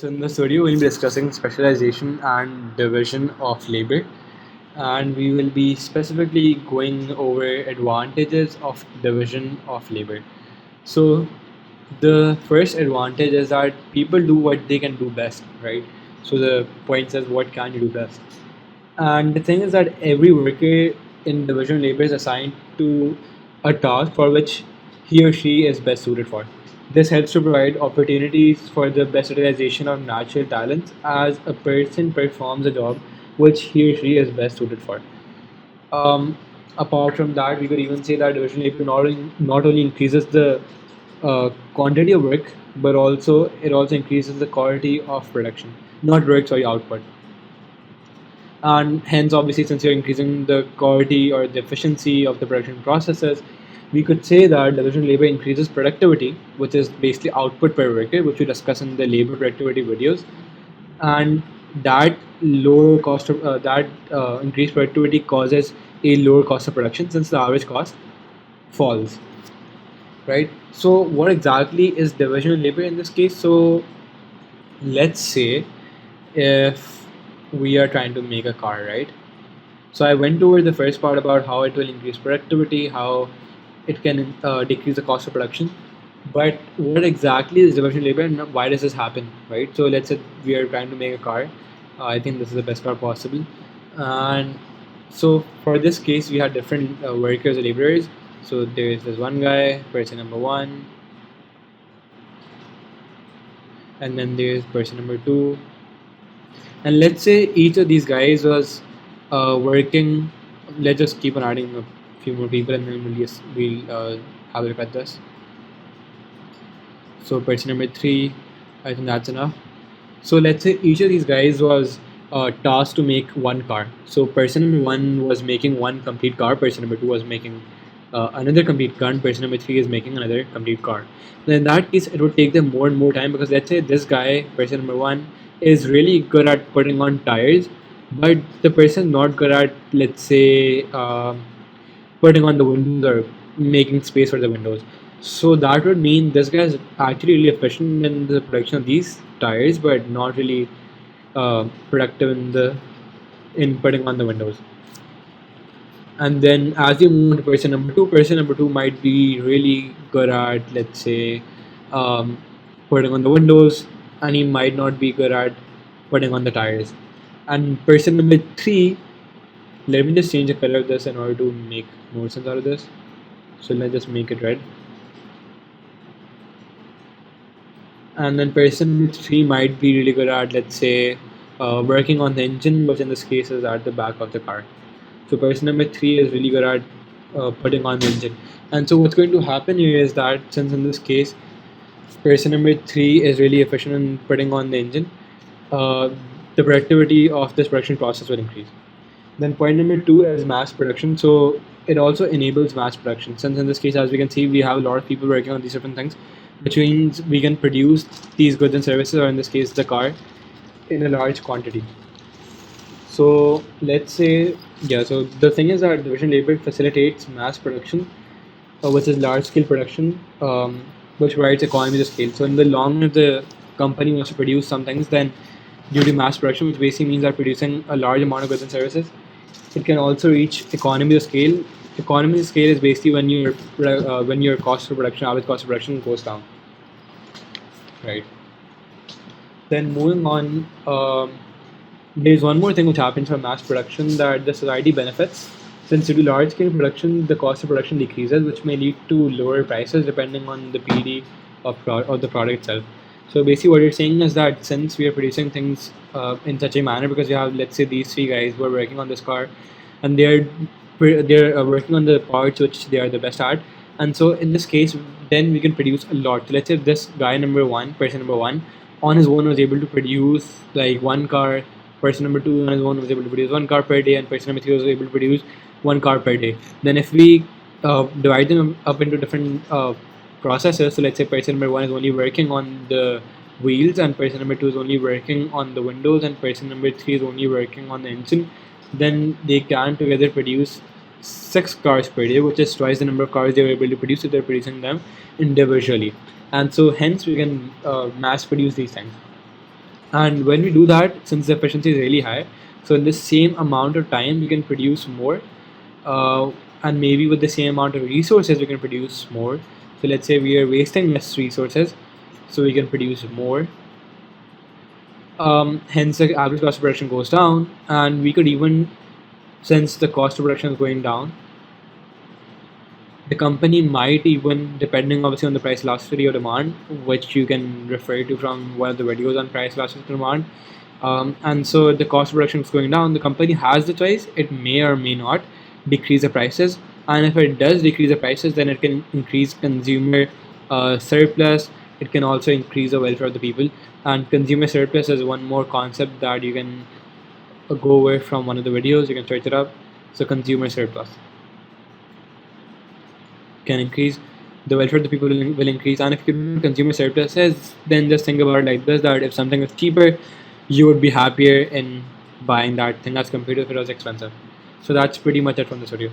So in this video, we'll be discussing specialization and division of labor, and we will be specifically going over advantages of division of labor. So the first advantage is that people do what they can do best, right? So the point says, what can you do best? And the thing is that every worker in division labor is assigned to a task for which he or she is best suited for. This helps to provide opportunities for the best utilization of natural talents as a person performs a job which he or she is best suited for. Um, Apart from that, we could even say that division labor not only increases the quantity of work, but also it also increases the quality of production, not work, sorry, output. And hence, obviously, since you're increasing the quality or the efficiency of the production processes, we could say that division labor increases productivity, which is basically output per worker, which we discuss in the labor productivity videos. And that lower cost of that increased productivity causes a lower cost of production, since the average cost falls, right? So what exactly is division labor in this case? So let's say if we are trying to make a car, right? So I went over the first part about how it will increase productivity, how it can decrease the cost of production. But what exactly is division labor and why does this happen, right? So let's say we are trying to make a car. I think this is the best car possible. And so for this case, we have different workers or laborers. So there is this one guy, person number one, and then there's person number two. And let's say each of these guys was working. Let's just keep on adding a few more people, and then we'll have a look at this. So person number three, I think that's enough. So let's say each of these guys was tasked to make one car. So person number one was making one complete car. Person number two was making another complete car. And person number three is making another complete car. Then in that case, it would take them more and more time, because let's say this guy, person number one, is really good at putting on tires, but the person not good at, let's say, putting on the windows or making space for the windows. So that would mean this guy is actually really efficient in the production of these tires, but not really productive in putting on the windows. And then as you move to person number two might be really good at, let's say, putting on the windows, and he might not be good at putting on the tires. And person number three, let me just change the color of this in order to make more sense out of this. So let's just make it red. And then person number three might be really good at, let's say, working on the engine, which in this case is at the back of the car. So person number three is really good at putting on the engine. And so what's going to happen here is that, since in this case person number three is really efficient in putting on the engine, the productivity of this production process will increase. Then point number two is mass production. So it also enables mass production, since in this case, as we can see, we have a lot of people working on these different things, which means we can produce these goods and services, or in this case the car, in a large quantity. So let's say, so the thing is that division labor facilitates mass production, which is large scale production, which provides economies of scale. So in the long run, if the company wants to produce some things, then due to mass production, which basically means that producing a large amount of goods and services, it can also reach economy of scale. Economy of scale is basically when your cost of production, average cost of production, goes down, right? Then moving on, there's one more thing which happens for mass production, that the society benefits. Since due to large scale production, the cost of production decreases, which may lead to lower prices depending on the PD of the product itself. So basically what you're saying is that since we are producing things in such a manner, because you have, let's say, these three guys who are working on this car, and they're working on the parts which they are the best at, and so in this case, then we can produce a lot. So let's say this guy number one, person number one, on his own was able to produce like one car. Person number two on his own was able to produce one car per day, and person number three was able to produce one car per day. Then if we divide them up into different processes, so let's say person number one is only working on the wheels, and person number two is only working on the windows, and person number three is only working on the engine, then they can together produce 6 cars per day, which is twice the number of cars they were able to produce if they're producing them individually. And so hence we can mass produce these things. And when we do that, since the efficiency is really high, so in the same amount of time we can produce more, uh, and maybe with the same amount of resources we can produce more. So let's say we are wasting less resources, so we can produce more. Hence the average cost of production goes down, and we could even, since the cost of production is going down, the company might even, depending obviously on the price elasticity or demand, which you can refer to from one of the videos on price elasticity demand. And so the cost of production is going down. The company has the choice; it may or may not decrease the prices. And if it does decrease the prices, then it can increase consumer surplus. It can also increase the welfare of the people. And consumer surplus is one more concept that you can go over from one of the videos. You can search it up. So consumer surplus can increase, the welfare of the people will increase. And if you do consumer surpluses, then just think about it like this: that if something is cheaper, you would be happier in buying that thing as compared to if it was expensive. So that's pretty much it from this video.